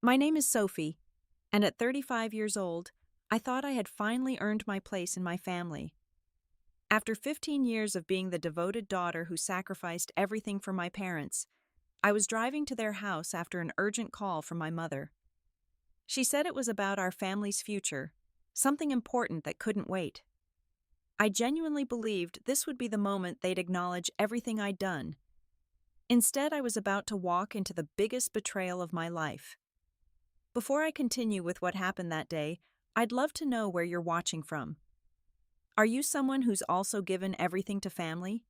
My name is Sophie, and at 35 years old, I thought I had finally earned my place in my family. After 15 years of being the devoted daughter who sacrificed everything for my parents, I was driving to their house after an urgent call from my mother. She said it was about our family's future, something important that couldn't wait. I genuinely believed this would be the moment they'd acknowledge everything I'd done. Instead, I was about to walk into the biggest betrayal of my life. Before I continue with what happened that day, I'd love to know where you're watching from. Are you someone who's also given everything to family?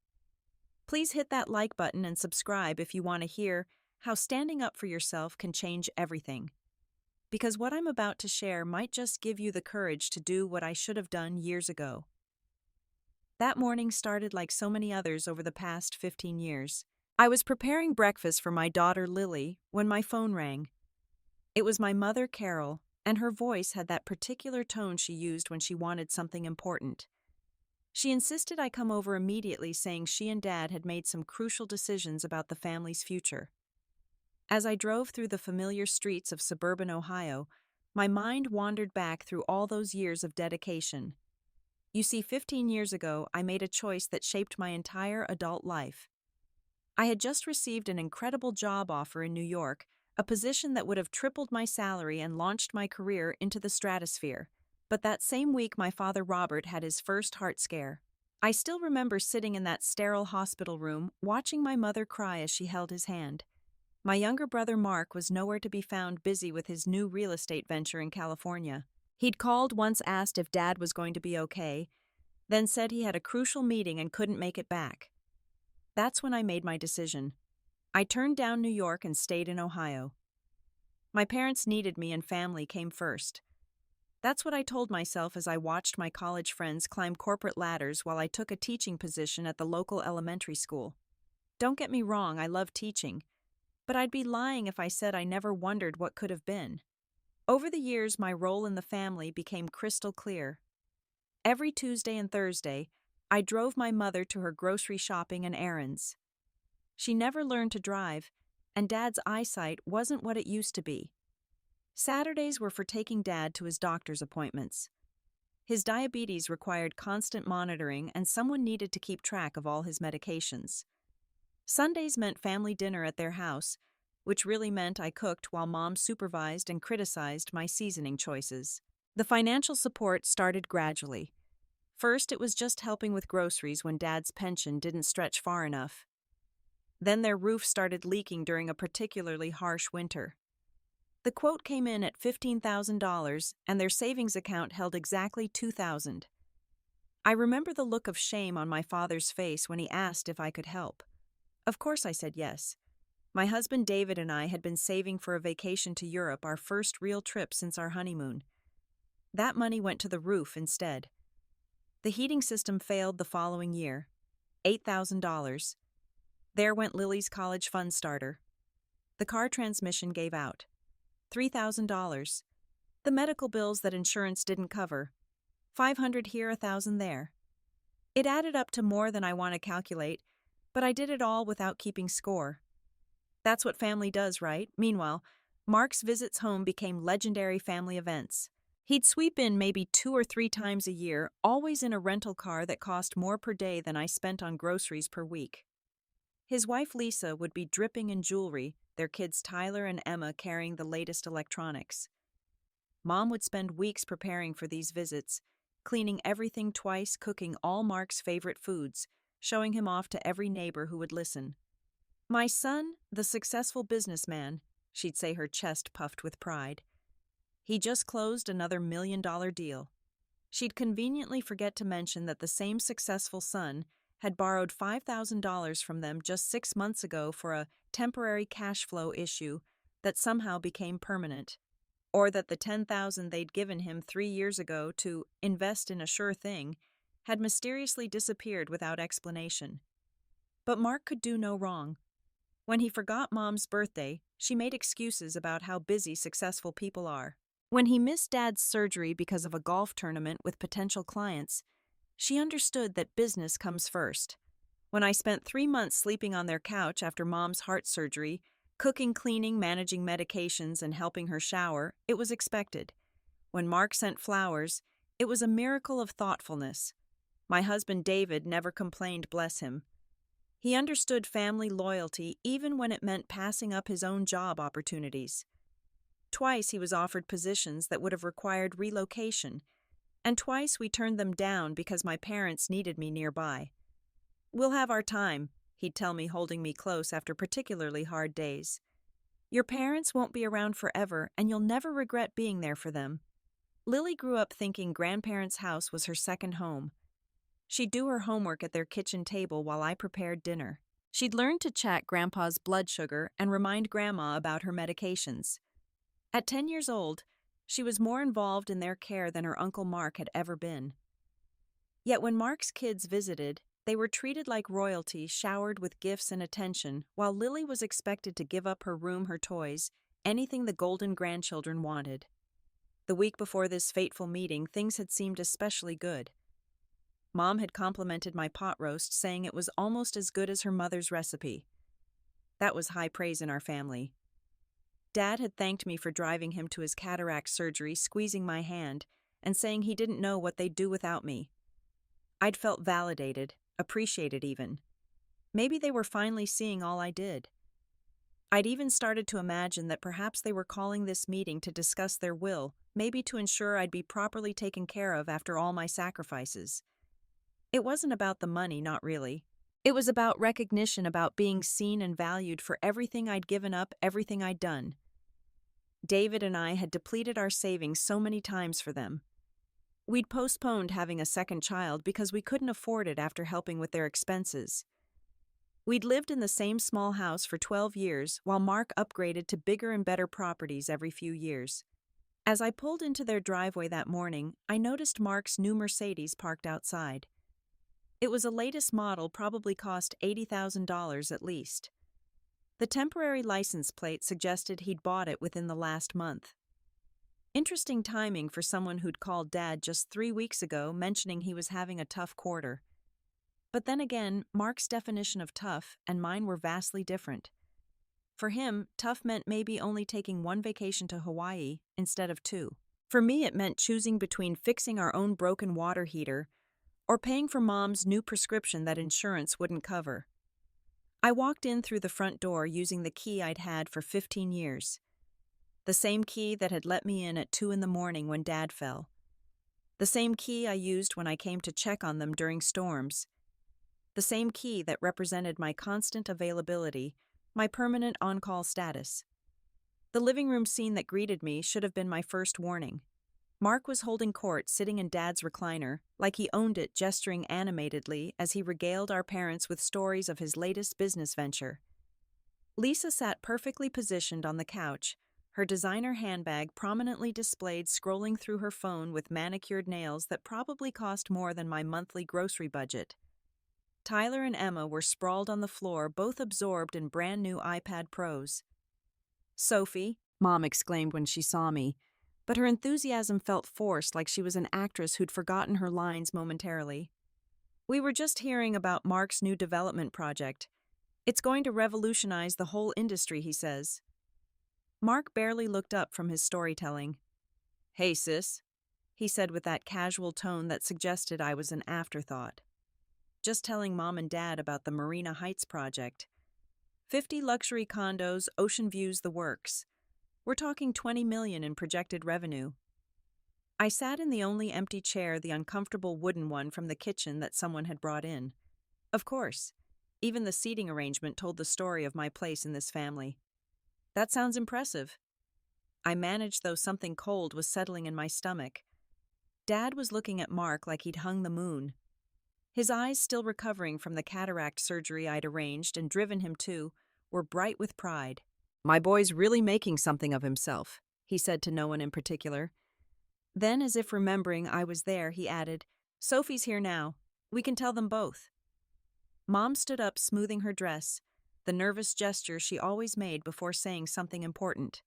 Please hit that like button and subscribe if you want to hear how standing up for yourself can change everything. Because what I'm about to share might just give you the courage to do what I should have done years ago. That morning started like so many others over the past 15 years. I was preparing breakfast for my daughter Lily when my phone rang. It was my mother, Carol, and her voice had that particular tone she used when she wanted something important. She insisted I come over immediately, saying she and Dad had made some crucial decisions about the family's future. As I drove through the familiar streets of suburban Ohio, my mind wandered back through all those years of dedication. You see, 15 years ago, I made a choice that shaped my entire adult life. I had just received an incredible job offer in New York, a position that would have tripled my salary and launched my career into the stratosphere. But that same week, my father Robert had his first heart scare. I still remember sitting in that sterile hospital room, watching my mother cry as she held his hand. My younger brother Mark was nowhere to be found, busy with his new real estate venture in California. He'd called once, asked if Dad was going to be okay, then said he had a crucial meeting and couldn't make it back. That's when I made my decision. I turned down New York and stayed in Ohio. My parents needed me and family came first. That's what I told myself as I watched my college friends climb corporate ladders while I took a teaching position at the local elementary school. Don't get me wrong, I love teaching, but I'd be lying if I said I never wondered what could have been. Over the years, my role in the family became crystal clear. Every Tuesday and Thursday, I drove my mother to her grocery shopping and errands. She never learned to drive, and Dad's eyesight wasn't what it used to be. Saturdays were for taking Dad to his doctor's appointments. His diabetes required constant monitoring, and someone needed to keep track of all his medications. Sundays meant family dinner at their house, which really meant I cooked while Mom supervised and criticized my seasoning choices. The financial support started gradually. First, it was just helping with groceries when Dad's pension didn't stretch far enough. Then their roof started leaking during a particularly harsh winter. The quote came in at $15,000, and their savings account held exactly $2,000. I remember the look of shame on my father's face when he asked if I could help. Of course I said yes. My husband David and I had been saving for a vacation to Europe, our first real trip since our honeymoon. That money went to the roof instead. The heating system failed the following year. $8,000. There went Lily's college fund starter. The car transmission gave out. $3,000. The medical bills that insurance didn't cover. $500 here, $1,000 there. It added up to more than I want to calculate, but I did it all without keeping score. That's what family does, right? Meanwhile, Mark's visits home became legendary family events. He'd sweep in maybe 2 or 3 times a year, always in a rental car that cost more per day than I spent on groceries per week. His wife Lisa would be dripping in jewelry, their kids Tyler and Emma carrying the latest electronics. Mom would spend weeks preparing for these visits, cleaning everything twice, cooking all Mark's favorite foods, showing him off to every neighbor who would listen. "My son, the successful businessman," she'd say, her chest puffed with pride. "He just closed another $1 million deal." She'd conveniently forget to mention that the same successful son had borrowed $5,000 from them just 6 months ago for a temporary cash flow issue that somehow became permanent, or that the $10,000 they'd given him 3 years ago to invest in a sure thing had mysteriously disappeared without explanation. But Mark could do no wrong. When he forgot Mom's birthday, she made excuses about how busy successful people are. When he missed Dad's surgery because of a golf tournament with potential clients, she understood that business comes first. When I spent 3 months sleeping on their couch after Mom's heart surgery, Cooking, cleaning, managing medications, and helping her shower, it was expected. When Mark sent flowers, it was a miracle of thoughtfulness. My husband David never complained, bless him. He understood family loyalty even when it meant passing up his own job opportunities. Twice he was offered positions that would have required relocation, and twice we turned them down because my parents needed me nearby. "We'll have our time," he'd tell me, holding me close after particularly hard days. "Your parents won't be around forever, and you'll never regret being there for them." Lily grew up thinking grandparents' house was her second home. She'd do her homework at their kitchen table while I prepared dinner. She'd learn to check Grandpa's blood sugar and remind Grandma about her medications. At 10 years old, she was more involved in their care than her Uncle Mark had ever been. Yet when Mark's kids visited, they were treated like royalty, showered with gifts and attention, while Lily was expected to give up her room, her toys, anything the golden grandchildren wanted. The week before this fateful meeting, things had seemed especially good. Mom had complimented my pot roast, saying it was almost as good as her mother's recipe. That was high praise in our family. Dad had thanked me for driving him to his cataract surgery, squeezing my hand, and saying he didn't know what they'd do without me. I'd felt validated, appreciated even. Maybe they were finally seeing all I did. I'd even started to imagine that perhaps they were calling this meeting to discuss their will, maybe to ensure I'd be properly taken care of after all my sacrifices. It wasn't about the money, not really. It was about recognition, about being seen and valued for everything I'd given up, everything I'd done. David and I had depleted our savings so many times for them. We'd postponed having a second child because we couldn't afford it after helping with their expenses. We'd lived in the same small house for 12 years while Mark upgraded to bigger and better properties every few years. As I pulled into their driveway that morning, I noticed Mark's new Mercedes parked outside. It was a latest model, probably cost $80,000 at least. The temporary license plate suggested he'd bought it within the last month. Interesting timing for someone who'd called Dad just 3 weeks ago, mentioning he was having a tough quarter. But then again, Mark's definition of tough and mine were vastly different. For him, tough meant maybe only taking one vacation to Hawaii instead of 2. For me, it meant choosing between fixing our own broken water heater or paying for Mom's new prescription that insurance wouldn't cover. I walked in through the front door using the key I'd had for 15 years. The same key that had let me in at 2 in the morning when Dad fell. The same key I used when I came to check on them during storms. The same key that represented my constant availability, my permanent on-call status. The living room scene that greeted me should have been my first warning. Mark was holding court, sitting in Dad's recliner, like he owned it, gesturing animatedly as he regaled our parents with stories of his latest business venture. Lisa sat perfectly positioned on the couch, her designer handbag prominently displayed, scrolling through her phone with manicured nails that probably cost more than my monthly grocery budget. Tyler and Emma were sprawled on the floor, both absorbed in brand new iPad Pros. "Sophie," Mom exclaimed when she saw me, but her enthusiasm felt forced, like she was an actress who'd forgotten her lines momentarily. "We were just hearing about Mark's new development project. It's going to revolutionize the whole industry, he says." Mark barely looked up from his storytelling. "Hey, sis," he said with that casual tone that suggested I was an afterthought. "Just telling Mom and Dad about the Marina Heights project. 50 luxury condos, ocean views, the works. We're talking $20 million in projected revenue." I sat in the only empty chair, the uncomfortable wooden one from the kitchen that someone had brought in. Of course, even the seating arrangement told the story of my place in this family. "That sounds impressive." I managed, though something cold was settling in my stomach. Dad was looking at Mark like he'd hung the moon. His eyes, still recovering from the cataract surgery I'd arranged and driven him to, were bright with pride. "My boy's really making something of himself," he said to no one in particular. Then, as if remembering I was there, he added, "Sophie's here now. We can tell them both." Mom stood up, smoothing her dress, the nervous gesture she always made before saying something important.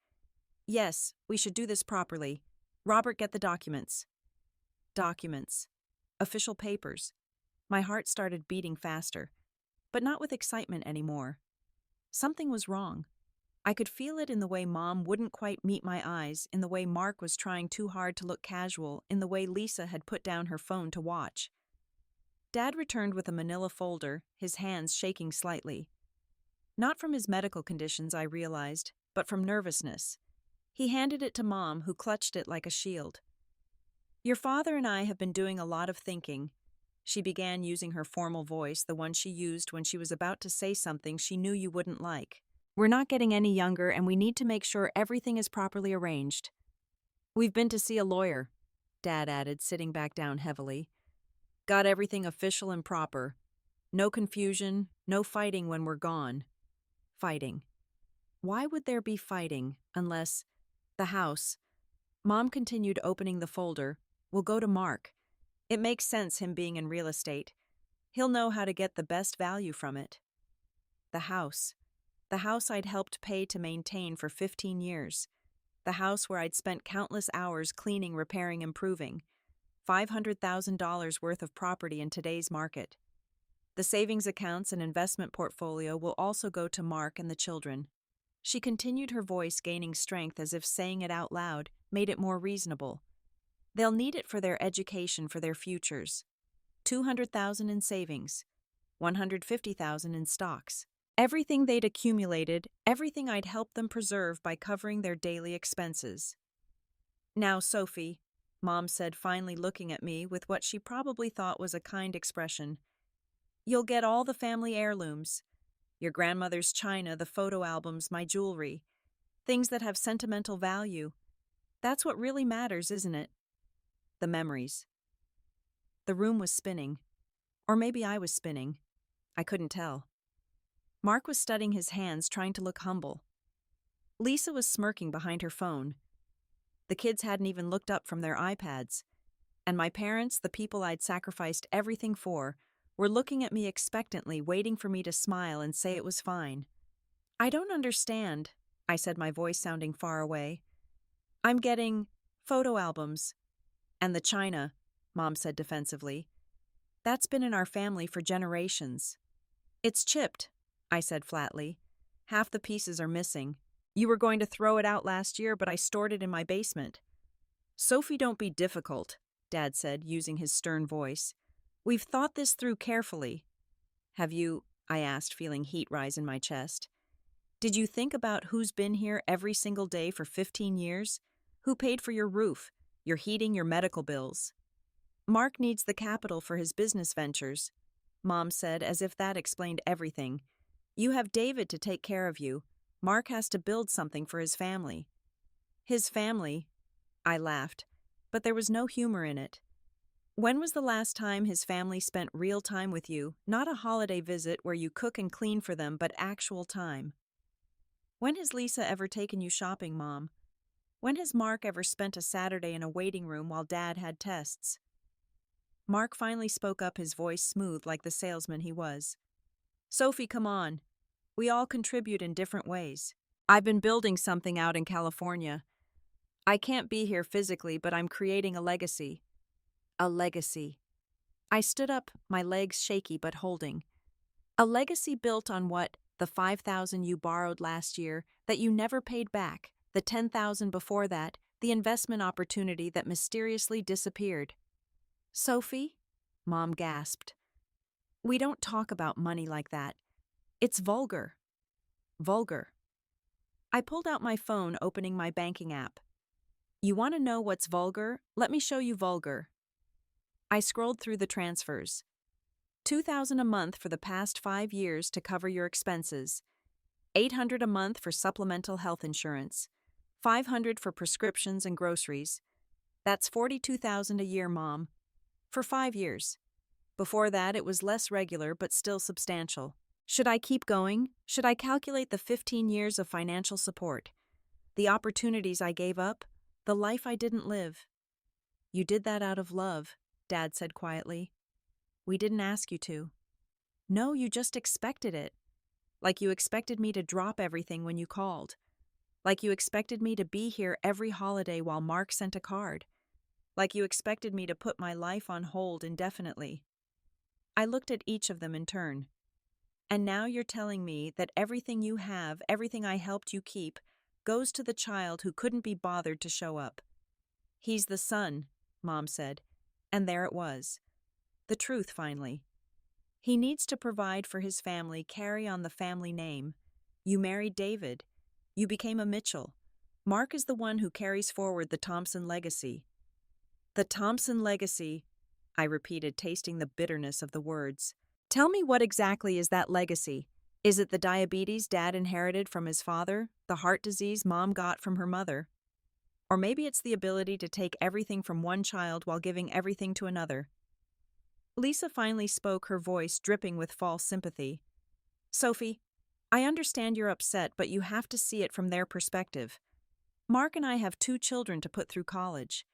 "Yes, we should do this properly. Robert, get the documents." Documents. Official papers. My heart started beating faster, but not with excitement anymore. Something was wrong. I could feel it in the way Mom wouldn't quite meet my eyes, in the way Mark was trying too hard to look casual, in the way Lisa had put down her phone to watch. Dad returned with a manila folder, his hands shaking slightly. Not from his medical conditions, I realized, but from nervousness. He handed it to Mom, who clutched it like a shield. "Your father and I have been doing a lot of thinking." She began using her formal voice, the one she used when she was about to say something she knew you wouldn't like. "We're not getting any younger, and we need to make sure everything is properly arranged." "We've been to see a lawyer," Dad added, sitting back down heavily. "Got everything official and proper. No confusion, no fighting when we're gone." Fighting. Why would there be fighting, unless... The house. Mom continued opening the folder. "We'll go to Mark. It makes sense, him being in real estate. He'll know how to get the best value from it." The house. The house I'd helped pay to maintain for 15 years. The house where I'd spent countless hours cleaning, repairing, improving. $500,000 worth of property in today's market. The savings accounts and investment portfolio will also go to Mark and the children. She continued, her voice gaining strength, as if saying it out loud made it more reasonable. "They'll need it for their education, for their futures. $200,000 in savings. $150,000 in stocks. Everything they'd accumulated, everything I'd helped them preserve by covering their daily expenses." "Now, Sophie," Mom said, finally looking at me with what she probably thought was a kind expression, "you'll get all the family heirlooms. Your grandmother's china, the photo albums, my jewelry. Things that have sentimental value. That's what really matters, isn't it? The memories." The room was spinning. Or maybe I was spinning. I couldn't tell. Mark was studying his hands, trying to look humble. Lisa was smirking behind her phone. The kids hadn't even looked up from their iPads. And my parents, the people I'd sacrificed everything for, were looking at me expectantly, waiting for me to smile and say it was fine. "I don't understand," I said, my voice sounding far away. "I'm getting photo albums." "And the china," Mom said defensively. "That's been in our family for generations." "It's chipped," I said flatly. "Half the pieces are missing. You were going to throw it out last year, but I stored it in my basement." "Sophie, don't be difficult," Dad said, using his stern voice. "We've thought this through carefully." "Have you?" I asked, feeling heat rise in my chest. "Did you think about who's been here every single day for 15 years? Who paid for your roof, your heating, your medical bills?" "Mark needs the capital for his business ventures," Mom said, as if that explained everything. "You have David to take care of you. Mark has to build something for his family." "His family?" I laughed, but there was no humor in it. "When was the last time his family spent real time with you, not a holiday visit where you cook and clean for them, but actual time? When has Lisa ever taken you shopping, Mom? When has Mark ever spent a Saturday in a waiting room while Dad had tests?" Mark finally spoke up, his voice smooth like the salesman he was. "Sophie, come on. We all contribute in different ways. I've been building something out in California. I can't be here physically, but I'm creating a legacy." A legacy. I stood up, my legs shaky but holding. "A legacy built on what? The $5,000 you borrowed last year that you never paid back, the $10,000 before that, the investment opportunity that mysteriously disappeared." "Sophie?" Mom gasped. "We don't talk about money like that. It's vulgar." Vulgar. I pulled out my phone, opening my banking app. "You want to know what's vulgar? Let me show you vulgar." I scrolled through the transfers. $2,000 a month for the past 5 years to cover your expenses. $800 a month for supplemental health insurance. $500 for prescriptions and groceries. That's $42,000 a year, Mom. For 5 years. Before that, it was less regular, but still substantial. Should I keep going? Should I calculate the 15 years of financial support? The opportunities I gave up? The life I didn't live? "You did that out of love," Dad said quietly. "We didn't ask you to." "No, you just expected it. Like you expected me to drop everything when you called. Like you expected me to be here every holiday while Mark sent a card. Like you expected me to put my life on hold indefinitely." I looked at each of them in turn. And now you're telling me that everything you have, everything I helped you keep, goes to the child who couldn't be bothered to show up. He's the son, Mom said, and there it was. The truth, finally. He needs to provide for his family, carry on the family name. You married David. You became a Mitchell. Mark is the one who carries forward the Thompson legacy. The Thompson legacy, I repeated, tasting the bitterness of the words. Tell me, what exactly is that legacy? Is it the diabetes Dad inherited from his father, the heart disease Mom got from her mother? Or maybe it's the ability to take everything from one child while giving everything to another. Lisa finally spoke, her voice dripping with false sympathy. Sophie, I understand you're upset, but you have to see it from their perspective. Mark and I have 2 children to put through college.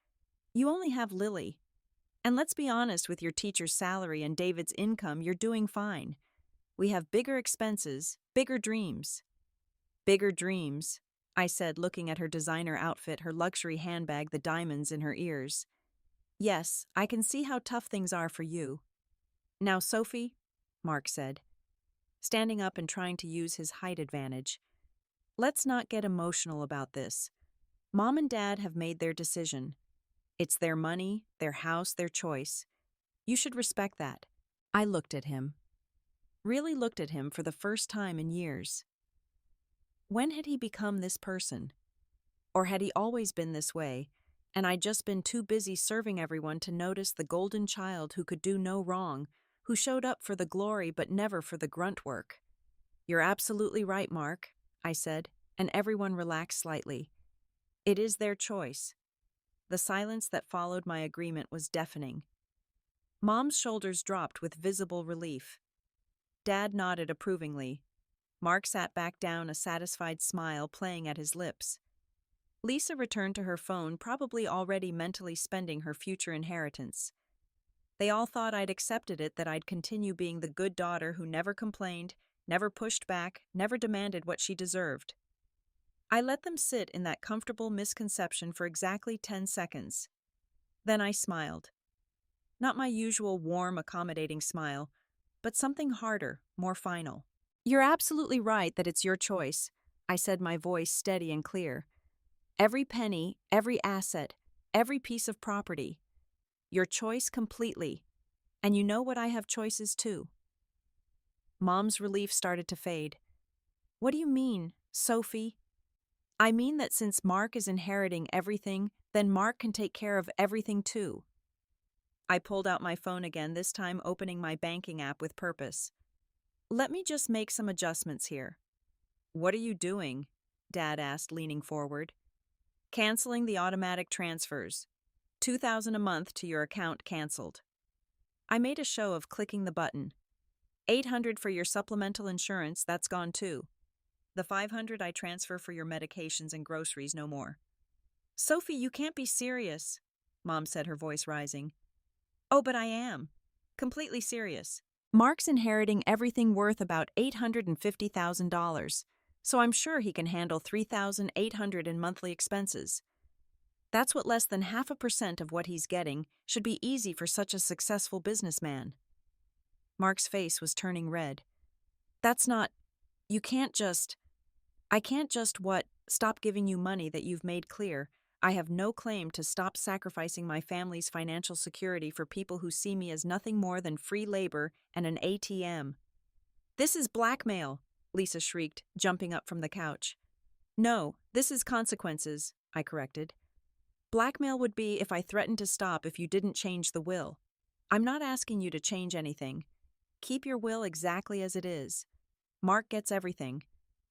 You only have Lily. And let's be honest, with your teacher's salary and David's income, you're doing fine. We have bigger expenses, bigger dreams. Bigger dreams, I said, looking at her designer outfit, her luxury handbag, the diamonds in her ears. Yes, I can see how tough things are for you. Now, Sophie, Mark said, standing up and trying to use his height advantage, let's not get emotional about this. Mom and Dad have made their decision. It's their money, their house, their choice. You should respect that. I looked at him. Really looked at him for the first time in years. When had he become this person? Or had he always been this way, and I'd just been too busy serving everyone to notice the golden child who could do no wrong, who showed up for the glory but never for the grunt work? You're absolutely right, Mark, I said, and everyone relaxed slightly. It is their choice. The silence that followed my agreement was deafening. Mom's shoulders dropped with visible relief. Dad nodded approvingly. Mark sat back down, a satisfied smile playing at his lips. Lisa returned to her phone, probably already mentally spending her future inheritance. They all thought I'd accepted it, that I'd continue being the good daughter who never complained, never pushed back, never demanded what she deserved. I let them sit in that comfortable misconception for exactly 10 seconds. Then I smiled. Not my usual warm, accommodating smile, but something harder, more final. You're absolutely right that it's your choice, I said, my voice steady and clear. Every penny, every asset, every piece of property. Your choice completely. And you know what, I have choices too. Mom's relief started to fade. What do you mean, Sophie? I mean that since Mark is inheriting everything, then Mark can take care of everything too. I pulled out my phone again, this time opening my banking app with purpose. Let me just make some adjustments here. What are you doing? Dad asked, leaning forward. Canceling the automatic transfers. $2,000 a month to your account canceled. I made a show of clicking the button. $800 for your supplemental insurance, that's gone too. The $500 I transfer for your medications and groceries, no more. Sophie, you can't be serious, Mom said, her voice rising. Oh, but I am. Completely serious. Mark's inheriting everything worth about $850,000, so I'm sure he can handle $3,800 in monthly expenses. That's what less than 0.5% of what he's getting should be easy for such a successful businessman. Mark's face was turning red. That's not... You can't just... I can't just what? Stop giving you money that you've made clear. I have no claim to stop sacrificing my family's financial security for people who see me as nothing more than free labor and an ATM. This is blackmail, Lisa shrieked, jumping up from the couch. No, this is consequences, I corrected. Blackmail would be if I threatened to stop if you didn't change the will. I'm not asking you to change anything. Keep your will exactly as it is. Mark gets everything.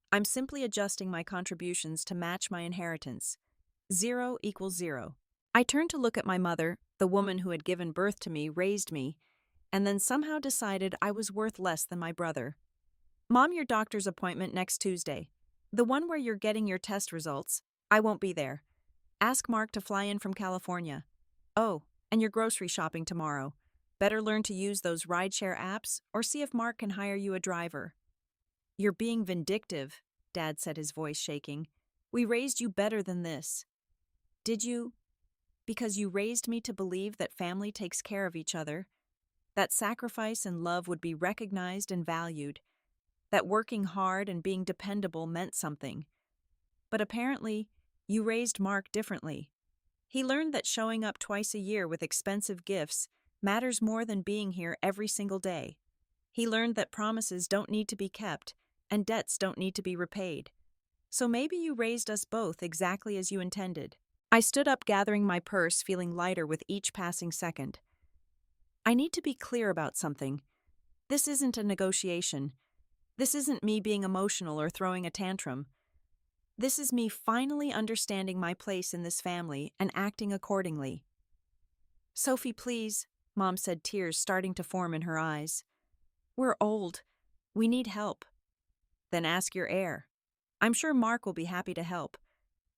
I'm simply adjusting my contributions to match my inheritance. 0 equals 0. I turned to look at my mother, the woman who had given birth to me, raised me, and then somehow decided I was worth less than my brother. Mom, your doctor's appointment next Tuesday. The one where you're getting your test results. I won't be there. Ask Mark to fly in from California. Oh, and your grocery shopping tomorrow. Better learn to use those rideshare apps or see if Mark can hire you a driver. You're being vindictive, Dad said, his voice shaking. We raised you better than this. Did you? Because you raised me to believe that family takes care of each other, that sacrifice and love would be recognized and valued. that working hard and being dependable meant something. But apparently, you raised Mark differently. He learned that showing up twice a year with expensive gifts matters more than being here every single day. He learned that promises don't need to be kept and debts don't need to be repaid. So maybe you raised us both exactly as you intended. I stood up, gathering my purse, feeling lighter with each passing second. I need to be clear about something. This isn't a negotiation. This isn't me being emotional or throwing a tantrum. This is me finally understanding my place in this family and acting accordingly. Sophie, please, Mom said, tears starting to form in her eyes. We're old. We need help. Then ask your heir. I'm sure Mark will be happy to help.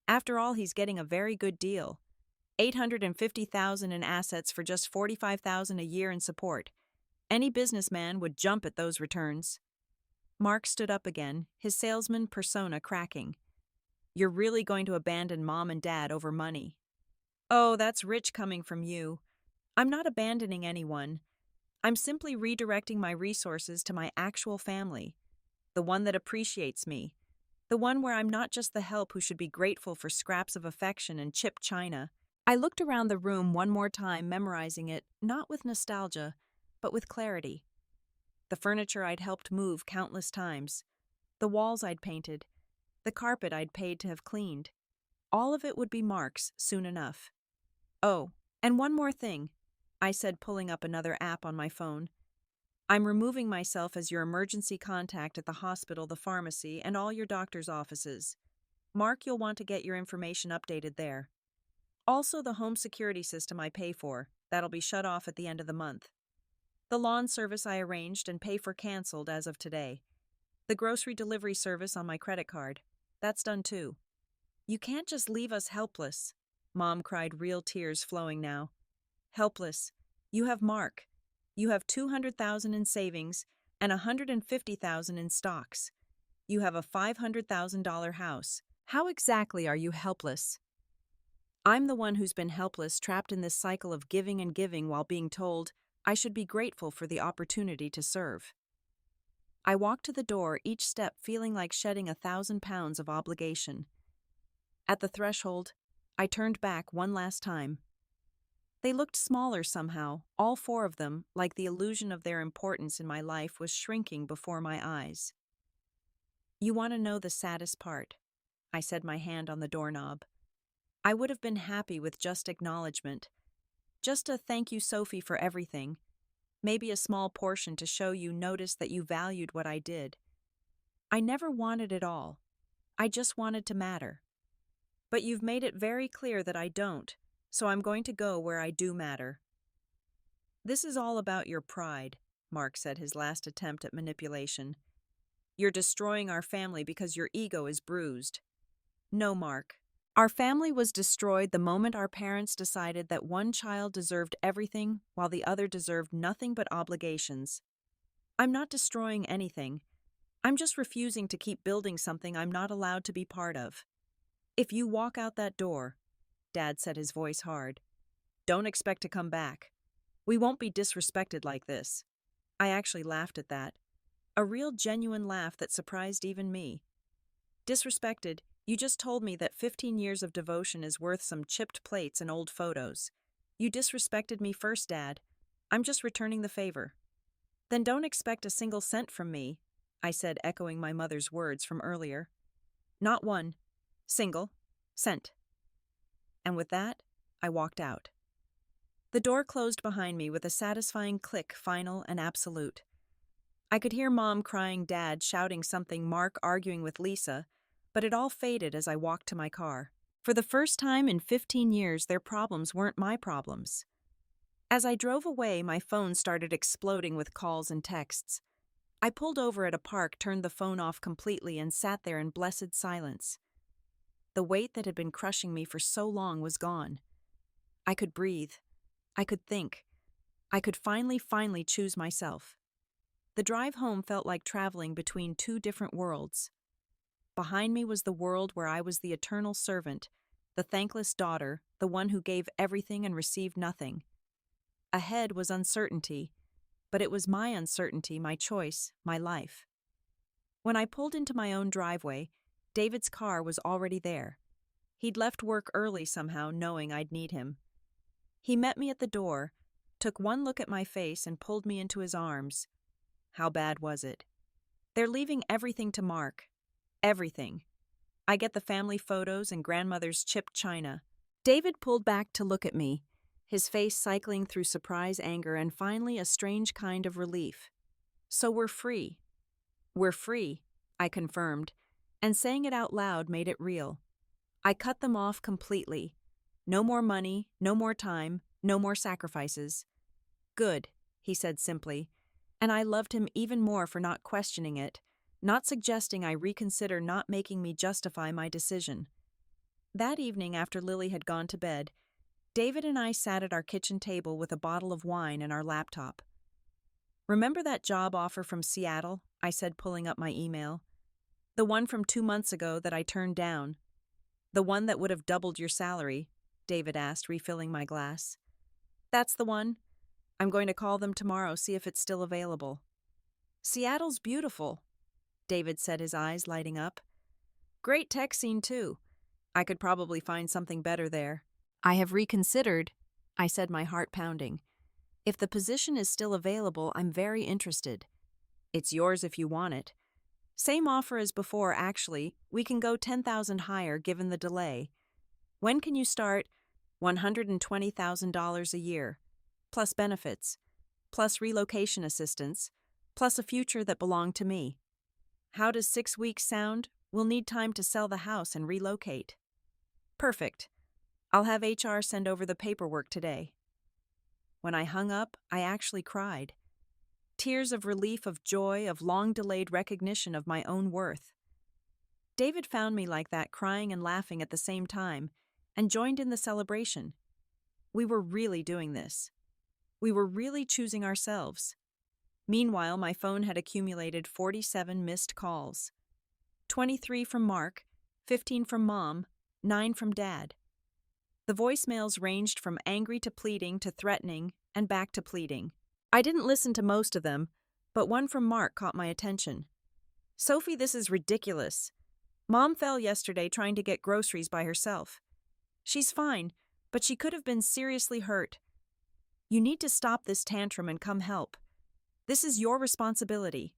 After all, he's getting a very good deal. $850,000 in assets for just $45,000 a year in support. Any businessman would jump at those returns. Mark stood up again, his salesman persona cracking. You're really going to abandon Mom and Dad over money? Oh, that's rich coming from you. I'm not abandoning anyone. I'm simply redirecting my resources to my actual family, the one that appreciates me, the one where I'm not just the help who should be grateful for scraps of affection and chipped china. I looked around the room one more time, memorizing it, not with nostalgia, but with clarity. The furniture I'd helped move countless times, the walls I'd painted, the carpet I'd paid to have cleaned. All of it would be Mark's soon enough. Oh, and one more thing, I said, pulling up another app on my phone. I'm removing myself as your emergency contact at the hospital, the pharmacy, and all your doctor's offices. Mark, you'll want to get your information updated there. Also, the home security system I pay for, that'll be shut off at the end of the month. The lawn service I arranged and pay for canceled as of today. The grocery delivery service on my credit card, that's done too. You can't just leave us helpless, Mom cried, real tears flowing now. Helpless. You have Mark. You have $200,000 in savings and $150,000 in stocks. You have a $500,000 house. How exactly are you helpless? I'm the one who's been helpless, trapped in this cycle of giving and giving while being told I should be grateful for the opportunity to serve. I walked to the door, each step feeling like shedding 1,000 pounds of obligation. At the threshold, I turned back one last time. They looked smaller somehow, all four of them, like the illusion of their importance in my life was shrinking before my eyes. You want to know the saddest part? I said, my hand on the doorknob. I would have been happy with just acknowledgement. Just a thank you, Sophie, for everything. Maybe a small portion to show you noticed that you valued what I did. I never wanted it all. I just wanted to matter. But you've made it very clear that I don't, so I'm going to go where I do matter. This is all about your pride, Mark said, his last attempt at manipulation. You're destroying our family because your ego is bruised. No, Mark. Our family was destroyed the moment our parents decided that one child deserved everything while the other deserved nothing but obligations. I'm not destroying anything. I'm just refusing to keep building something I'm not allowed to be part of. If you walk out that door, Dad said, his voice hard, don't expect to come back. We won't be disrespected like this. I actually laughed at that. A real genuine laugh that surprised even me. Disrespected? You just told me that 15 years of devotion is worth some chipped plates and old photos. You disrespected me first, Dad. I'm just returning the favor. Then don't expect a single cent from me, I said, echoing my mother's words from earlier. Not one. Single. Cent. And with that, I walked out. The door closed behind me with a satisfying click, final and absolute. I could hear Mom crying, Dad shouting something, Mark arguing with Lisa, but it all faded as I walked to my car. For the first time in 15 years, their problems weren't my problems. As I drove away, my phone started exploding with calls and texts. I pulled over at a park, turned the phone off completely, and sat there in blessed silence. The weight that had been crushing me for so long was gone. I could breathe. I could think. I could finally choose myself. The drive home felt like traveling between two different worlds. Behind me was the world where I was the eternal servant, the thankless daughter, the one who gave everything and received nothing. Ahead was uncertainty, but it was my uncertainty, my choice, my life. When I pulled into my own driveway, David's car was already there. He'd left work early somehow, knowing I'd need him. He met me at the door, took one look at my face, and pulled me into his arms. How bad was it? They're leaving everything to Mark. Everything. I get the family photos and grandmother's chipped china. David pulled back to look at me, his face cycling through surprise, anger, and finally a strange kind of relief. So we're free. We're free, I confirmed, and saying it out loud made it real. I cut them off completely. No more money, no more time, no more sacrifices. Good, he said simply, and I loved him even more for not questioning it, not suggesting I reconsider, not making me justify my decision. That evening, after Lily had gone to bed, David and I sat at our kitchen table with a bottle of wine and our laptop. "Remember that job offer from Seattle?" I said, pulling up my email. "The one from 2 months ago that I turned down." "The one that would have doubled your salary?" David asked, refilling my glass. "That's the one. I'm going to call them tomorrow, see if it's still available." "Seattle's beautiful," David said, his eyes lighting up. "Great tech scene, too. I could probably find something better there." "I have reconsidered," I said, my heart pounding. "If the position is still available, I'm very interested." "It's yours if you want it." "Same offer as before, actually. We can go 10,000 higher given the delay." "When can you start?" $120,000 a year, plus benefits, plus relocation assistance, plus a future that belonged to me. "How does 6 weeks sound? We'll need time to sell the house and relocate." "Perfect. I'll have HR send over the paperwork today." When I hung up, I actually cried. Tears of relief, of joy, of long-delayed recognition of my own worth. David found me like that, crying and laughing at the same time, and joined in the celebration. We were really doing this. We were really choosing ourselves. Meanwhile, my phone had accumulated 47 missed calls. 23 from Mark, 15 from Mom, 9 from Dad. The voicemails ranged from angry to pleading to threatening and back to pleading. I didn't listen to most of them, but one from Mark caught my attention. "Sophie, this is ridiculous. Mom fell yesterday trying to get groceries by herself. She's fine, but she could have been seriously hurt. You need to stop this tantrum and come help. This is your responsibility."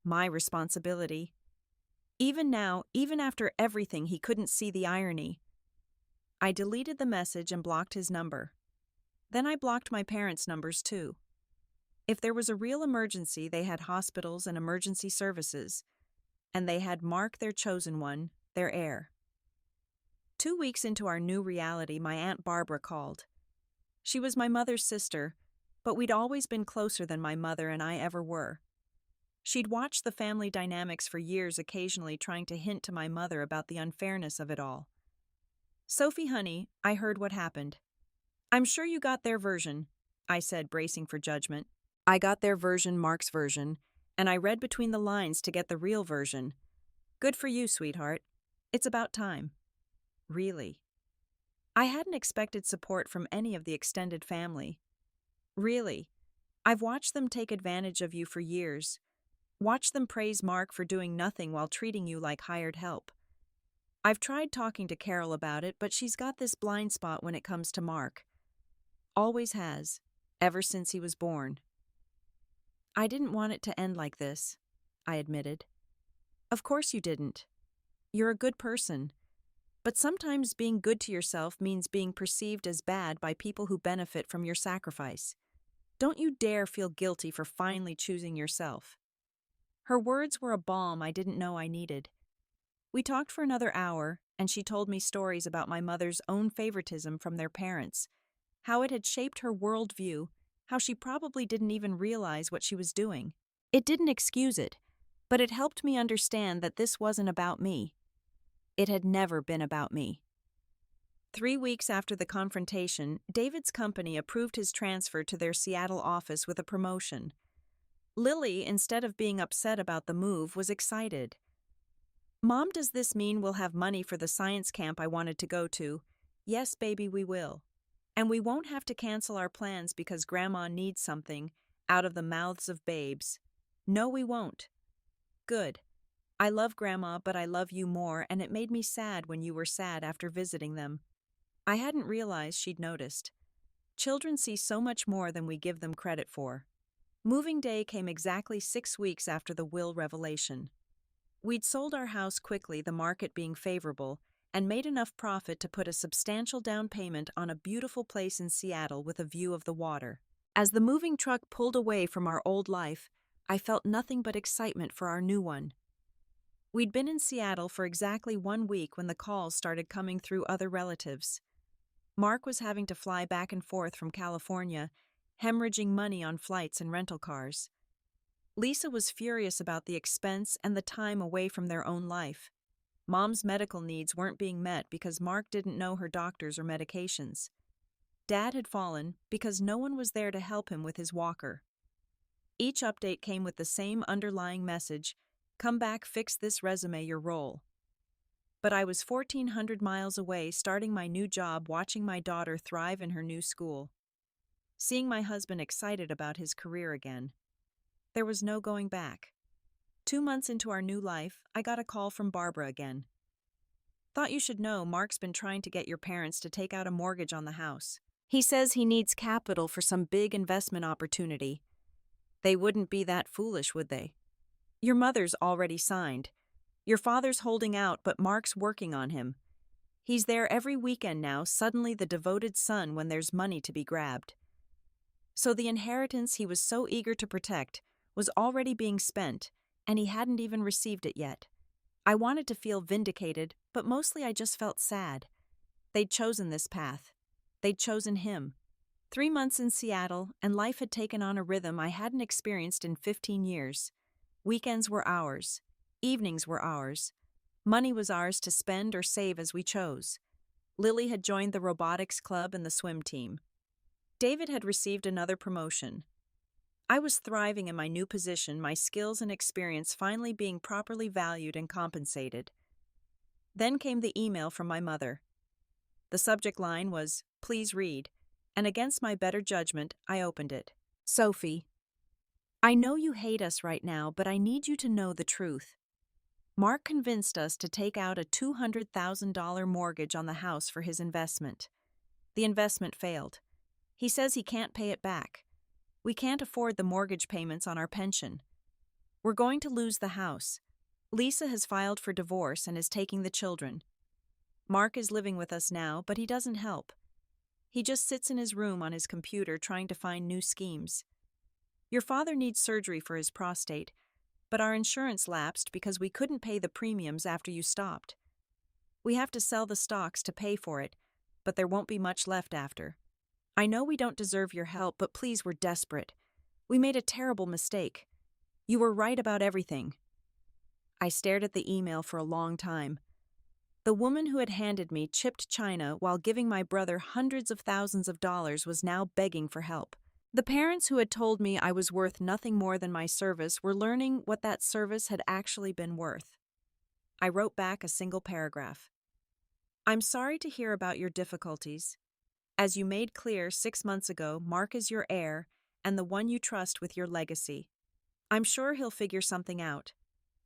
My responsibility. Even now, even after everything, he couldn't see the irony. I deleted the message and blocked his number. Then I blocked my parents' numbers too. If there was a real emergency, they had hospitals and emergency services, and they had Mark, their chosen one, their heir. 2 weeks into our new reality, my Aunt Barbara called. She was my mother's sister, but we'd always been closer than my mother and I ever were. She'd watched the family dynamics for years, occasionally trying to hint to my mother about the unfairness of it all. "Sophie, honey, I heard what happened." "I'm sure you got their version," I said, bracing for judgment. "I got their version, Mark's version, and I read between the lines to get the real version. Good for you, sweetheart. It's about time." Really? I hadn't expected support from any of the extended family. Really? I've watched them take advantage of you for years. Watched them praise Mark for doing nothing while treating you like hired help. I've tried talking to Carol about it, but she's got this blind spot when it comes to Mark. Always has, ever since he was born. "I didn't want it to end like this," I admitted. "Of course you didn't. You're a good person. But sometimes being good to yourself means being perceived as bad by people who benefit from your sacrifice. Don't you dare feel guilty for finally choosing yourself." Her words were a balm I didn't know I needed. We talked for another hour, and she told me stories about my mother's own favoritism from their parents, how it had shaped her worldview, how she probably didn't even realize what she was doing. It didn't excuse it, but it helped me understand that this wasn't about me. It had never been about me. 3 weeks after the confrontation, David's company approved his transfer to their Seattle office with a promotion. Lily, instead of being upset about the move, was excited. "Mom, does this mean we'll have money for the science camp I wanted to go to?" "Yes, baby, we will. And we won't have to cancel our plans because Grandma needs something out of the mouths of babes." "No, we won't." Good. I love Grandma, but I love you more, and it made me sad when you were sad after visiting them. I hadn't realized she'd noticed. Children see so much more than we give them credit for. Moving day came exactly 6 weeks after the will revelation. We'd sold our house quickly, the market being favorable, and made enough profit to put a substantial down payment on a beautiful place in Seattle with a view of the water. As the moving truck pulled away from our old life, I felt nothing but excitement for our new one. We'd been in Seattle for exactly 1 week when the calls started coming through other relatives. Mark was having to fly back and forth from California, hemorrhaging money on flights and rental cars. Lisa was furious about the expense and the time away from their own life. Mom's medical needs weren't being met because Mark didn't know her doctors or medications. Dad had fallen because no one was there to help him with his walker. Each update came with the same underlying message: come back, fix this resume, your role. But I was 1,400 miles away, starting my new job, watching my daughter thrive in her new school. Seeing my husband excited about his career again. There was no going back. 2 months into our new life, I got a call from Barbara again. Thought you should know Mark's been trying to get your parents to take out a mortgage on the house. He says he needs capital for some big investment opportunity. They wouldn't be that foolish, would they? Your mother's already signed. Your father's holding out, but Mark's working on him. He's there every weekend now, suddenly the devoted son when there's money to be grabbed. So the inheritance he was so eager to protect was already being spent, and he hadn't even received it yet. I wanted to feel vindicated, but mostly I just felt sad. They'd chosen this path. They'd chosen him. 3 months in Seattle, and life had taken on a rhythm I hadn't experienced in 15 years. Weekends were ours. Evenings were ours. Money was ours to spend or save as we chose. Lily had joined the robotics club and the swim team. David had received another promotion. I was thriving in my new position, my skills and experience finally being properly valued and compensated. Then came the email from my mother. The subject line was, "Please read," and against my better judgment, I opened it. Sophie, I know you hate us right now, but I need you to know the truth. Mark convinced us to take out a $200,000 mortgage on the house for his investment. The investment failed. He says he can't pay it back. We can't afford the mortgage payments on our pension. We're going to lose the house. Lisa has filed for divorce and is taking the children. Mark is living with us now, but he doesn't help. He just sits in his room on his computer trying to find new schemes. Your father needs surgery for his prostate, but our insurance lapsed because we couldn't pay the premiums after you stopped. We have to sell the stocks to pay for it, but there won't be much left after. I know we don't deserve your help, but please, we're desperate. We made a terrible mistake. You were right about everything. I stared at the email for a long time. The woman who had handed me chipped china while giving my brother hundreds of thousands of dollars was now begging for help. The parents who had told me I was worth nothing more than my service were learning what that service had actually been worth. I wrote back a single paragraph. I'm sorry to hear about your difficulties. As you made clear 6 months ago, Mark is your heir and the one you trust with your legacy. I'm sure he'll figure something out.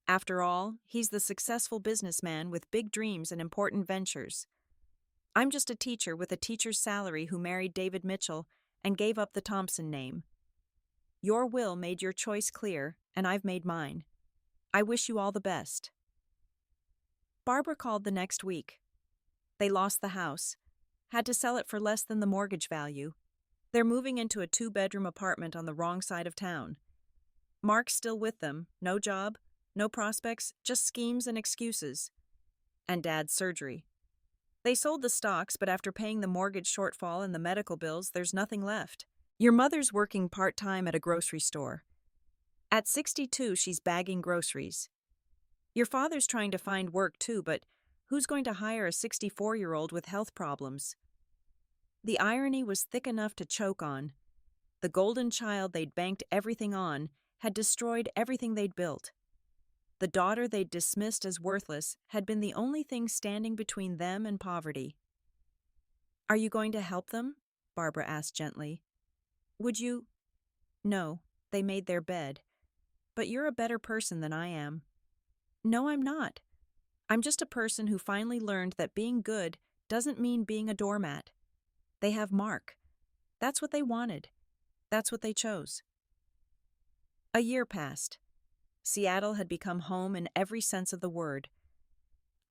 After all, he's the successful businessman with big dreams and important ventures. I'm just a teacher with a teacher's salary who married David Mitchell and gave up the Thompson name. Your will made your choice clear, and I've made mine. I wish you all the best. Barbara called the next week. They lost the house. Had to sell it for less than the mortgage value. They're moving into a 2-bedroom apartment on the wrong side of town. Mark's still with them, no job, no prospects, just schemes and excuses. And Dad's surgery. They sold the stocks, but after paying the mortgage shortfall and the medical bills, there's nothing left. Your mother's working part-time at a grocery store. At 62, she's bagging groceries. Your father's trying to find work too, but who's going to hire a 64-year-old with health problems? The irony was thick enough to choke on. The golden child they'd banked everything on had destroyed everything they'd built. The daughter they'd dismissed as worthless had been the only thing standing between them and poverty. Are you going to help them? Barbara asked gently. Would you? No, they made their bed. but you're a better person than I am." "No, I'm not. I'm just a person who finally learned that being good doesn't mean being a doormat." They have Mark. That's what they wanted. That's what they chose. A year passed. Seattle had become home in every sense of the word.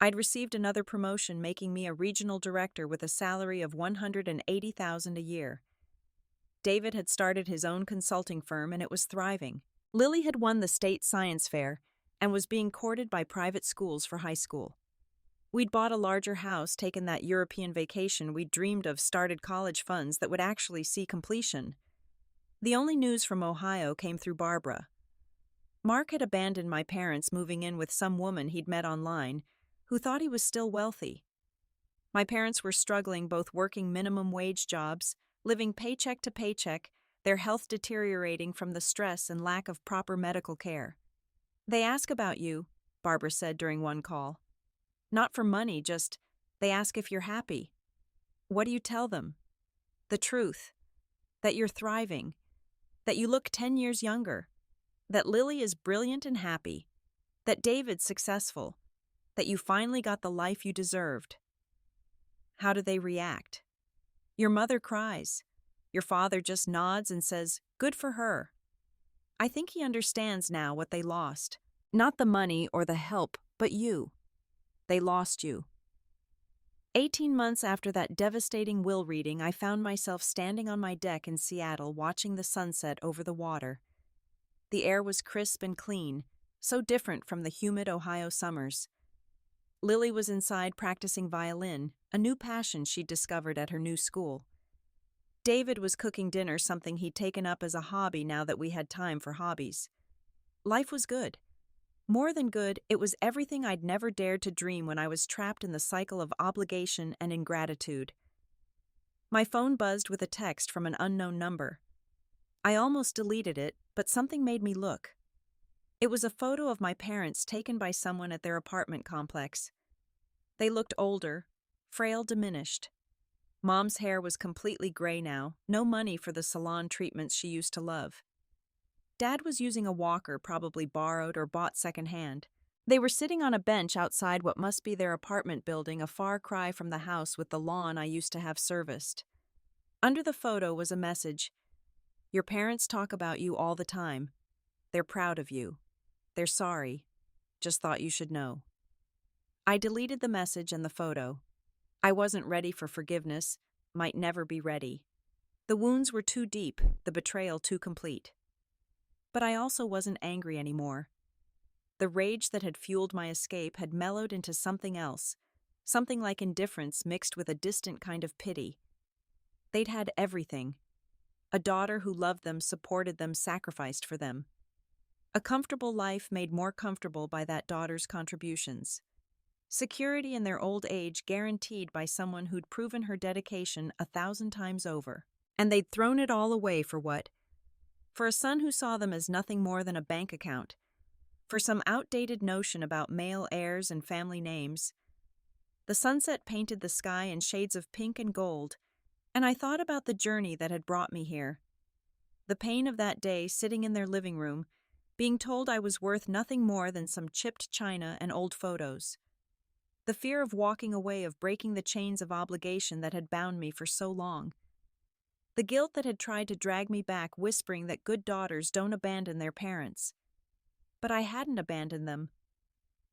I'd received another promotion, making me a regional director with a salary of $180,000 a year. David had started his own consulting firm and it was thriving. Lily had won the state science fair and was being courted by private schools for high school. We'd bought a larger house, taken that European vacation we'd dreamed of, started college funds that would actually see completion. The only news from Ohio came through Barbara. Mark had abandoned my parents, moving in with some woman he'd met online who thought he was still wealthy. My parents were struggling, both working minimum wage jobs, living paycheck to paycheck, their health deteriorating from the stress and lack of proper medical care. "They ask about you," Barbara said during one call. "Not for money, just they ask if you're happy." "What do you tell them?" "The truth. That you're thriving. That you look 10 years younger. That Lily is brilliant and happy. That David's successful. That you finally got the life you deserved." How do they react? Your mother cries. Your father just nods and says, "Good for her." I think he understands now what they lost. Not the money or the help, but you. They lost you. 18 months after that devastating will reading, I found myself standing on my deck in Seattle watching the sunset over the water. The air was crisp and clean, so different from the humid Ohio summers. Lily was inside practicing violin, a new passion she'd discovered at her new school. David was cooking dinner, something he'd taken up as a hobby now that we had time for hobbies. Life was good. More than good, it was everything I'd never dared to dream when I was trapped in the cycle of obligation and ingratitude. My phone buzzed with a text from an unknown number. I almost deleted it, but something made me look. It was a photo of my parents taken by someone at their apartment complex. They looked older, frail, diminished. Mom's hair was completely gray now, no money for the salon treatments she used to love. Dad was using a walker, probably borrowed or bought secondhand. They were sitting on a bench outside what must be their apartment building, a far cry from the house with the lawn I used to have serviced. Under the photo was a message. "Your parents talk about you all the time. They're proud of you. They're sorry. Just thought you should know." I deleted the message and the photo. I wasn't ready for forgiveness, might never be ready. The wounds were too deep, the betrayal too complete. But I also wasn't angry anymore. The rage that had fueled my escape had mellowed into something else, something like indifference mixed with a distant kind of pity. They'd had everything. A daughter who loved them, supported them, sacrificed for them. A comfortable life made more comfortable by that daughter's contributions. Security in their old age guaranteed by someone who'd proven her dedication 1,000 times over. And they'd thrown it all away for what? For a son who saw them as nothing more than a bank account. For some outdated notion about male heirs and family names. The sunset painted the sky in shades of pink and gold, and I thought about the journey that had brought me here. The pain of that day, sitting in their living room, being told I was worth nothing more than some chipped china and old photos. The fear of walking away, of breaking the chains of obligation that had bound me for so long. The guilt that had tried to drag me back, whispering that good daughters don't abandon their parents. But I hadn't abandoned them.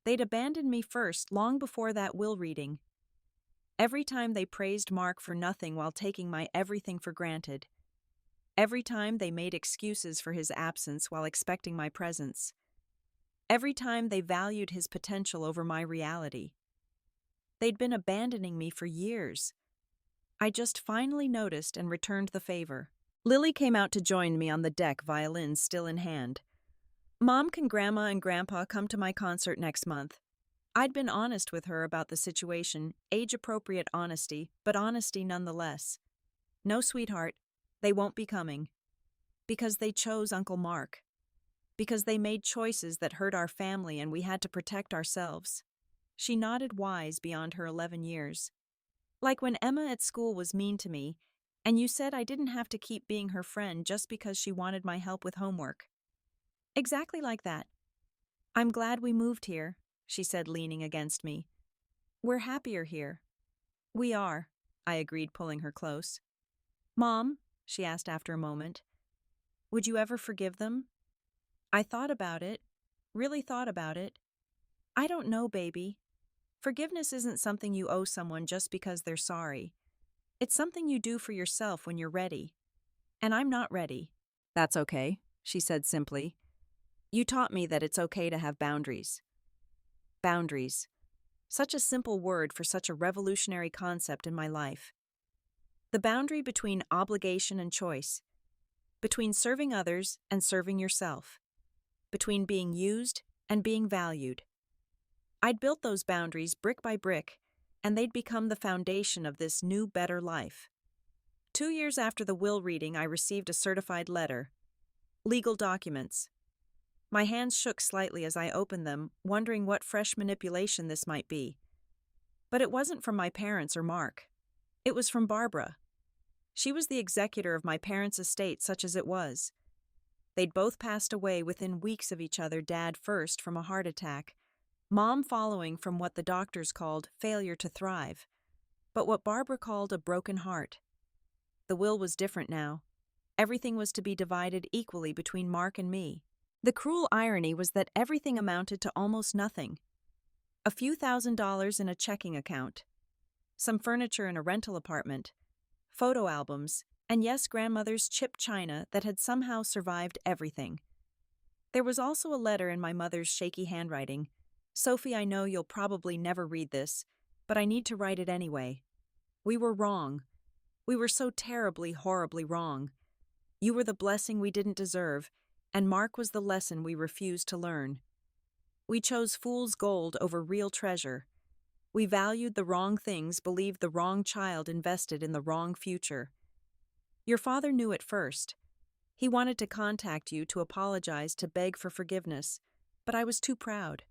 They'd abandoned me first, long before that will reading. Every time they praised Mark for nothing while taking my everything for granted. Every time they made excuses for his absence while expecting my presence. Every time they valued his potential over my reality. They'd been abandoning me for years. I just finally noticed and returned the favor. Lily came out to join me on the deck, violin still in hand. "Mom, can Grandma and Grandpa come to my concert next month?" I'd been honest with her about the situation, age-appropriate honesty, but honesty nonetheless. "No, sweetheart, they won't be coming. Because they chose Uncle Mark. Because they made choices that hurt our family and we had to protect ourselves." She nodded, wise beyond her 11 years. "Like when Emma at school was mean to me, and you said I didn't have to keep being her friend just because she wanted my help with homework." Exactly like that. I'm glad we moved here, she said, leaning against me. We're happier here. We are, I agreed, pulling her close. Mom, she asked after a moment, would you ever forgive them? I thought about it, really thought about it. I don't know, baby. Forgiveness isn't something you owe someone just because they're sorry. It's something you do for yourself when you're ready. And I'm not ready. That's okay, she said simply. You taught me that it's okay to have boundaries. Boundaries. Such a simple word for such a revolutionary concept in my life. The boundary between obligation and choice, between serving others and serving yourself, between being used and being valued. I'd built those boundaries brick by brick, and they'd become the foundation of this new, better life. 2 years after the will reading, I received a certified letter. Legal documents. My hands shook slightly as I opened them, wondering what fresh manipulation this might be. But it wasn't from my parents or Mark. It was from Barbara. She was the executor of my parents' estate, such as it was. They'd both passed away within weeks of each other, Dad first from a heart attack, Mom following from what the doctors called failure to thrive, but what Barbara called a broken heart. The will was different now. Everything was to be divided equally between Mark and me. The cruel irony was that everything amounted to almost nothing. A few $1,000s in a checking account, some furniture in a rental apartment, photo albums, and yes, grandmother's chipped china that had somehow survived everything. There was also a letter in my mother's shaky handwriting. Sophie, I know you'll probably never read this, but I need to write it anyway. We were wrong. We were so terribly, horribly wrong. You were the blessing we didn't deserve, and Mark was the lesson we refused to learn. We chose fool's gold over real treasure. We valued the wrong things, believed the wrong child invested in the wrong future. Your father knew it first. He wanted to contact you to apologize, to beg for forgiveness, but I was too proud.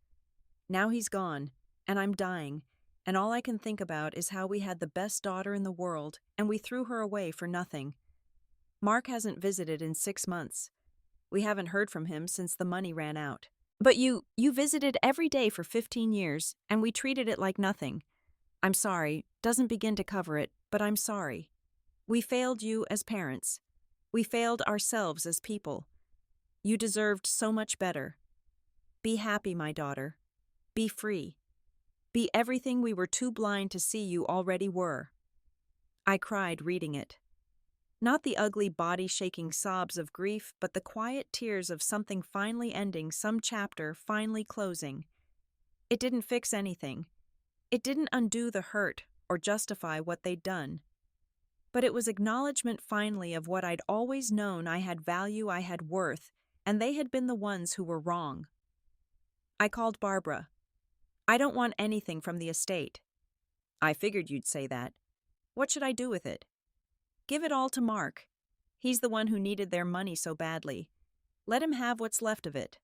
Now he's gone, and I'm dying, and all I can think about is how we had the best daughter in the world, and we threw her away for nothing. Mark hasn't visited in 6 months. We haven't heard from him since the money ran out. But you visited every day for 15 years, and we treated it like nothing. I'm sorry, doesn't begin to cover it, but I'm sorry. We failed you as parents. We failed ourselves as people. You deserved so much better. Be happy, my daughter. Be free. Be everything we were too blind to see you already were. I cried reading it. Not the ugly body-shaking sobs of grief, but the quiet tears of something finally ending, some chapter finally closing. It didn't fix anything. It didn't undo the hurt or justify what they'd done. But it was acknowledgement finally of what I'd always known: I had value, I had worth, and they had been the ones who were wrong. I called Barbara. I don't want anything from the estate. I figured you'd say that. What should I do with it? Give it all to Mark. He's the one who needed their money so badly. Let him have what's left of it.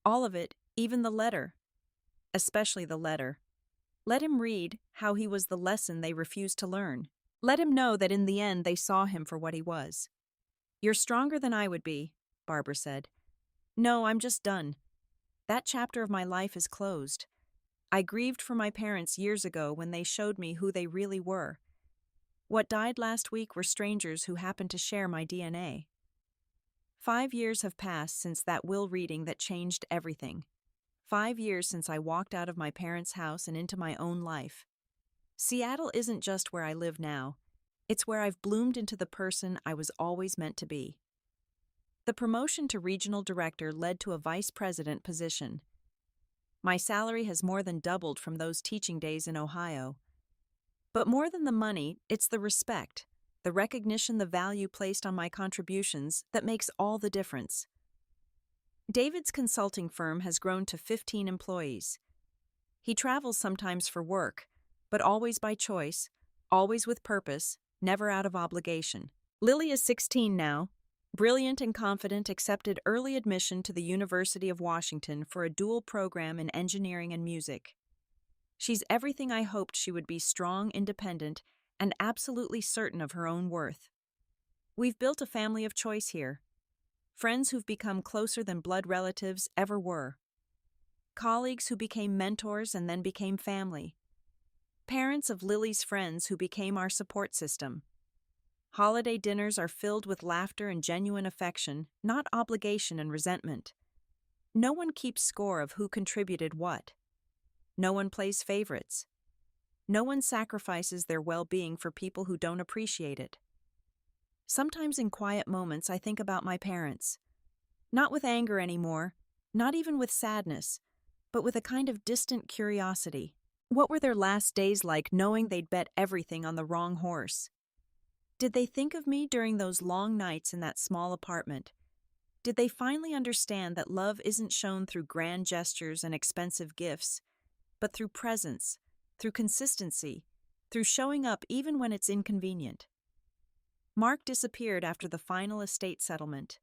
All of it, even the letter. Especially the letter. Let him read how he was the lesson they refused to learn. Let him know that in the end they saw him for what he was. You're stronger than I would be, Barbara said. No, I'm just done. That chapter of my life is closed. I grieved for my parents years ago when they showed me who they really were. What died last week were strangers who happened to share my DNA. 5 years have passed since that will reading that changed everything. 5 years since I walked out of my parents' house and into my own life. Seattle isn't just where I live now. It's where I've bloomed into the person I was always meant to be. The promotion to regional director led to a vice president position. My salary has more than doubled from those teaching days in Ohio. But more than the money, it's the respect, the recognition, the value placed on my contributions that makes all the difference. David's consulting firm has grown to 15 employees. He travels sometimes for work, but always by choice, always with purpose, never out of obligation. Lily is 16 now. Brilliant and confident, accepted early admission to the University of Washington for a dual program in engineering and music. She's everything I hoped she would be: strong, independent, and absolutely certain of her own worth. We've built a family of choice here. Friends who've become closer than blood relatives ever were. Colleagues who became mentors and then became family. Parents of Lily's friends who became our support system. Holiday dinners are filled with laughter and genuine affection, not obligation and resentment. No one keeps score of who contributed what. No one plays favorites. No one sacrifices their well-being for people who don't appreciate it. Sometimes in quiet moments I think about my parents. Not with anger anymore, not even with sadness, but with a kind of distant curiosity. What were their last days like knowing they'd bet everything on the wrong horse? Did they think of me during those long nights in that small apartment? Did they finally understand that love isn't shown through grand gestures and expensive gifts, but through presence, through consistency, through showing up even when it's inconvenient? Mark disappeared after the final estate settlement.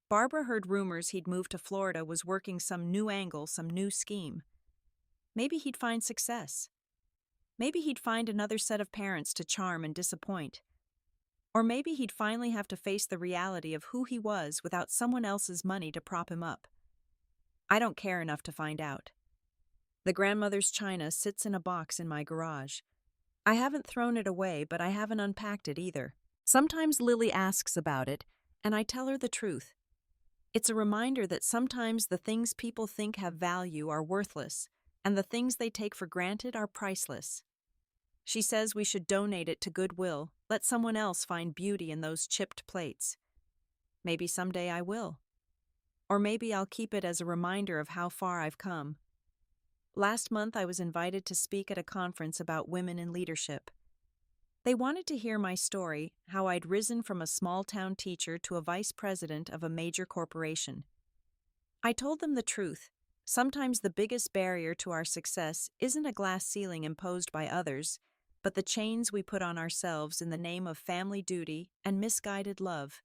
Barbara heard rumors he'd moved to Florida, was working some new angle, some new scheme. Maybe he'd find success. Maybe he'd find another set of parents to charm and disappoint. Or maybe he'd finally have to face the reality of who he was without someone else's money to prop him up. I don't care enough to find out. The grandmother's china sits in a box in my garage. I haven't thrown it away, but I haven't unpacked it either. Sometimes Lily asks about it, and I tell her the truth. It's a reminder that sometimes the things people think have value are worthless, and the things they take for granted are priceless. She says we should donate it to Goodwill, let someone else find beauty in those chipped plates. Maybe someday I will. Or maybe I'll keep it as a reminder of how far I've come. Last month I was invited to speak at a conference about women in leadership. They wanted to hear my story, how I'd risen from a small-town teacher to a vice president of a major corporation. I told them the truth. Sometimes the biggest barrier to our success isn't a glass ceiling imposed by others, but the chains we put on ourselves in the name of family duty and misguided love.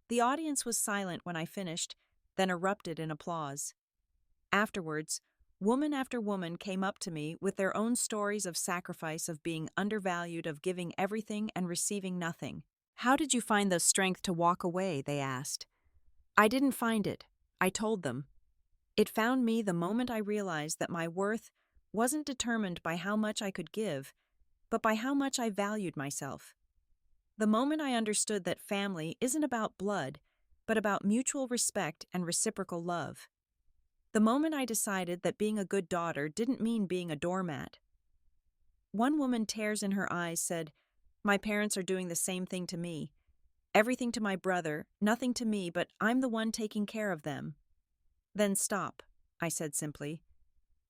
The audience was silent when I finished, then erupted in applause. Afterwards, woman after woman came up to me with their own stories of sacrifice, of being undervalued, of giving everything and receiving nothing. How did you find the strength to walk away? They asked. I didn't find it. I told them. It found me the moment I realized that my worth wasn't determined by how much I could give, but by how much I valued myself. The moment I understood that family isn't about blood, but about mutual respect and reciprocal love. The moment I decided that being a good daughter didn't mean being a doormat. One woman, tears in her eyes, said, "My parents are doing the same thing to me. Everything to my brother, nothing to me, but I'm the one taking care of them." Then stop, I said simply.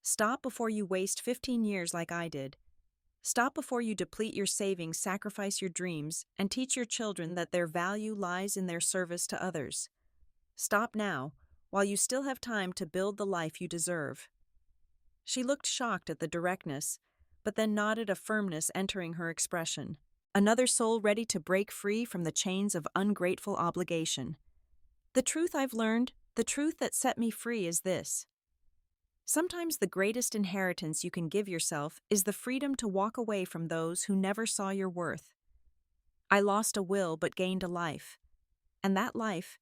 Stop before you waste 15 years like I did. Stop before you deplete your savings, sacrifice your dreams, and teach your children that their value lies in their service to others. Stop now, while you still have time to build the life you deserve. She looked shocked at the directness, but then nodded, a firmness entering her expression. Another soul ready to break free from the chains of ungrateful obligation. The truth I've learned, the truth that set me free, is this. Sometimes the greatest inheritance you can give yourself is the freedom to walk away from those who never saw your worth. I lost a will but gained a life. And that life,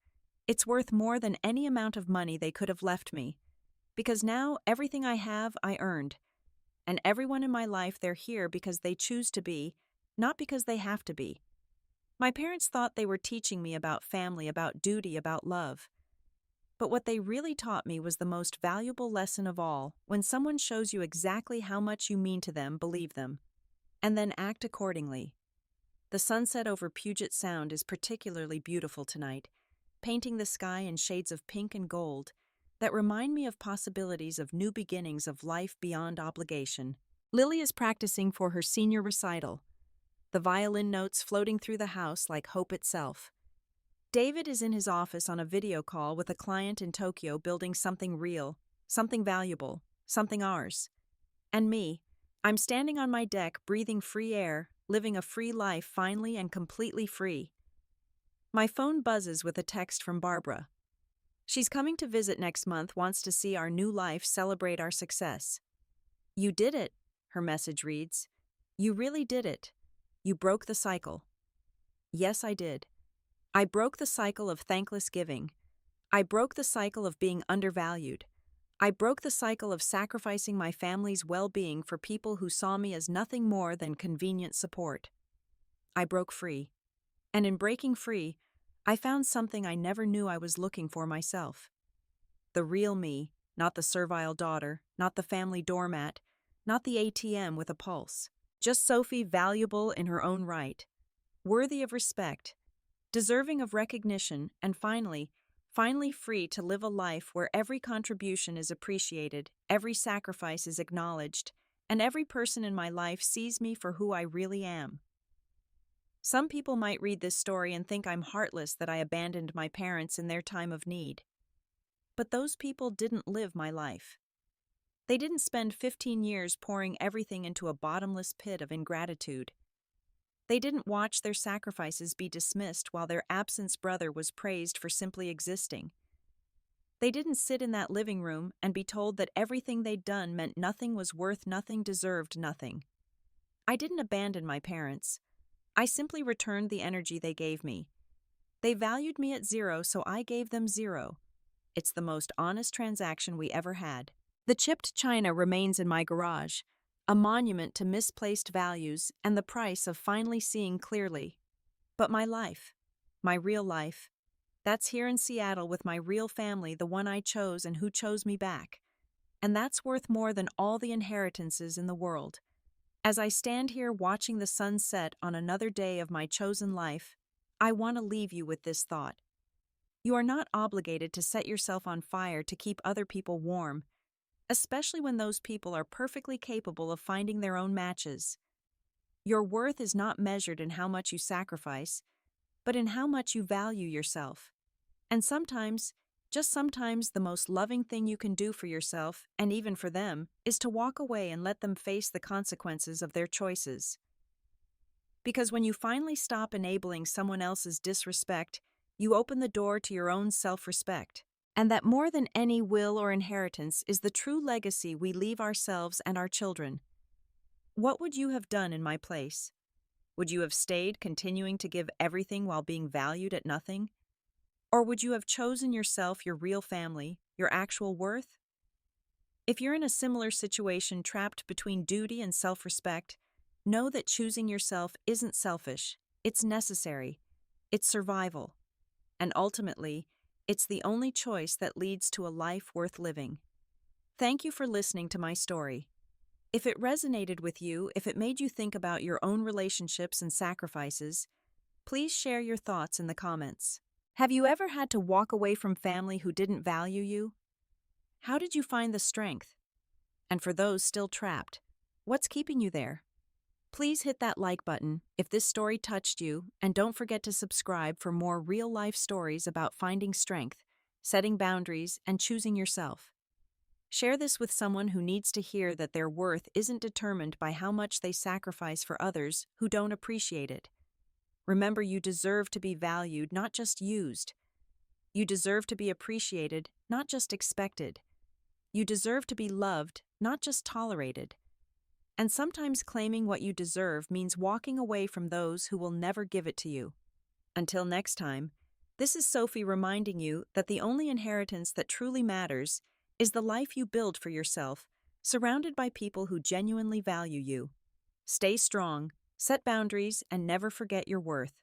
it's worth more than any amount of money they could have left me. Because now everything I have, I earned. And everyone in my life, they're here because they choose to be, not because they have to be. My parents thought they were teaching me about family, about duty, about love. But what they really taught me was the most valuable lesson of all. When someone shows you exactly how much you mean to them, believe them. And then act accordingly. The sunset over Puget Sound is particularly beautiful tonight, painting the sky in shades of pink and gold that remind me of possibilities of new beginnings of life beyond obligation. Lily is practicing for her senior recital, the violin notes floating through the house like hope itself. David is in his office on a video call with a client in Tokyo, building something real, something valuable, something ours. And me, I'm standing on my deck, breathing free air, living a free life, finally and completely free. My phone buzzes with a text from Barbara. She's coming to visit next month, wants to see our new life, celebrate our success. You did it, her message reads. You really did it. You broke the cycle. Yes, I did. I broke the cycle of thankless giving. I broke the cycle of being undervalued. I broke the cycle of sacrificing my family's well-being for people who saw me as nothing more than convenient support. I broke free. And in breaking free, I found something I never knew I was looking for myself. The real me, not the servile daughter, not the family doormat, not the ATM with a pulse. Just Sophie, valuable in her own right, worthy of respect, deserving of recognition, and finally free to live a life where every contribution is appreciated, every sacrifice is acknowledged, and every person in my life sees me for who I really am. Some people might read this story and think I'm heartless that I abandoned my parents in their time of need. But those people didn't live my life. They didn't spend 15 years pouring everything into a bottomless pit of ingratitude. They didn't watch their sacrifices be dismissed while their absent brother was praised for simply existing. They didn't sit in that living room and be told that everything they'd done meant nothing was worth nothing, deserved nothing. I didn't abandon my parents. I simply returned the energy they gave me. They valued me at 0, so I gave them 0. It's the most honest transaction we ever had. The chipped china remains in my garage, a monument to misplaced values and the price of finally seeing clearly. But my life, my real life, that's here in Seattle with my real family, the one I chose and who chose me back. And that's worth more than all the inheritances in the world. As I stand here watching the sun set on another day of my chosen life, I want to leave you with this thought. You are not obligated to set yourself on fire to keep other people warm, especially when those people are perfectly capable of finding their own matches. Your worth is not measured in how much you sacrifice, but in how much you value yourself. And sometimes, just sometimes, the most loving thing you can do for yourself, and even for them, is to walk away and let them face the consequences of their choices. Because when you finally stop enabling someone else's disrespect, you open the door to your own self-respect. And that more than any will or inheritance is the true legacy we leave ourselves and our children. What would you have done in my place? Would you have stayed continuing to give everything while being valued at nothing? Or would you have chosen yourself, your real family, your actual worth? If you're in a similar situation trapped between duty and self-respect, know that choosing yourself isn't selfish, it's necessary, it's survival, and ultimately, it's the only choice that leads to a life worth living. Thank you for listening to my story. If it resonated with you, if it made you think about your own relationships and sacrifices, please share your thoughts in the comments. Have you ever had to walk away from family who didn't value you? How did you find the strength? And for those still trapped, what's keeping you there? Please hit that like button if this story touched you, and don't forget to subscribe for more real-life stories about finding strength, setting boundaries, and choosing yourself. Share this with someone who needs to hear that their worth isn't determined by how much they sacrifice for others who don't appreciate it. Remember, you deserve to be valued, not just used. You deserve to be appreciated, not just expected. You deserve to be loved, not just tolerated. And sometimes claiming what you deserve means walking away from those who will never give it to you. Until next time, this is Sophie reminding you that the only inheritance that truly matters is the life you build for yourself, surrounded by people who genuinely value you. Stay strong, set boundaries, and never forget your worth.